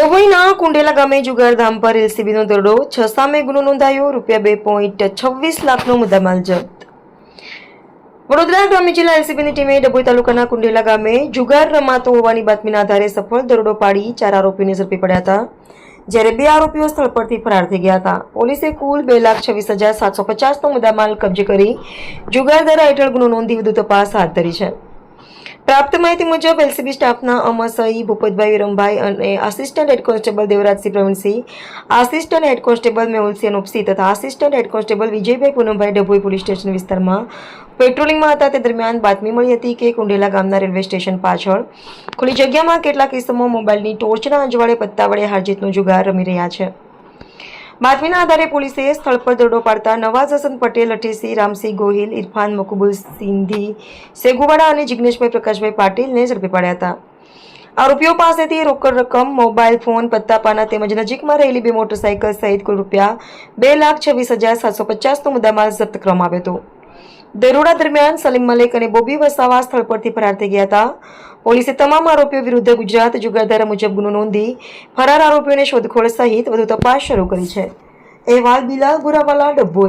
ડભોઈના કુંડેલા ગામે જુગારધામ પર એલસીબીનો દરોડો, 6 સામે ગુનો નોંધાયો, ₹2.26 લાખનો મુદ્દામાલ જપ્ત। વડોદરા ગ્રામ્ય જિલ્લા એલસીબીની ટીમે ડભોઈ તાલુકાના કુંડેલા ગામે જુગાર રમાતો હોવાની બાતમીના આધારે સફળ દરોડો પાડી 4 આરોપીઓને ઝડપી પડ્યા હતા, જ્યારે 2 આરોપીઓ સ્થળ પરથી ફરાર થઈ ગયા હતા। પોલીસે કુલ ₹2,26,750નો મુદ્દામાલ કબજે કરી જુગાર ધારા હેઠળ ગુનો નોંધી વધુ તપાસ હાથ ધરી છે। પ્રાપ્ત માહિતી મુજબ એલસીબી સ્ટાફના અમરસઈ ભૂપતભાઈ વિરમભાઈ અને assistant head constable Devrajsinh Pravinsinh, assistant head constable Mehulsinh Anupsinh તથા assistant head constable Vijaybhai Poonambhai Dabhoi police station વિસ્તારમાં પેટ્રોલિંગમાં હતા તે દરમિયાન બાતમી મળી હતી કે કુંડેલા ગામના રેલવે સ્ટેશન પાછળ ખુલ્લી જગ્યામાં કેટલાક કિસ્સામાં મોબાઈલની ટોર્ચના અજવાળે પત્તા વડે હારજીતનો જુગાર રમી રહ્યા છે। બાતમીના આધારે પોલીસે સ્થળ પર દરોડો પાડતા નવાઝ હસન પટેલ, લઠીસિંહ, રામસિંહ ગોહિલ, ઇરફાન મકબૂલ સિંધી સેગુવાડા અને જિગ્નેશભાઈ પ્રકાશભાઈ પાટીલને ઝડપી પાડ્યા હતા। આરોપીઓ પાસેથી રોકડ રકમ, મોબાઈલ ફોન, પત્તાપાના તેમજ નજીકમાં રહેલી 2 મોટરસાઇકલ સહિત કુલ ₹2,26,750નો મુદ્દામાલ જપ્ત કરવામાં આવ્યો હતો। દરોડા દરમિયાન સલીમ મલેક અને બોબી વસાવા સ્થળ પરથી ફરાર થઈ ગયા હતા। પોલીસે તમામ આરોપીઓ વિરુદ્ધ ગુજરાત જુગાર ધારા મુજબ ગુનો નોંધી ફરાર આરોપીઓને શોધખોળ સહિત વધુ તપાસ શરૂ કરી છે। અહેવાલ બિલાલ ગોરાવાલા, ડભોઈ।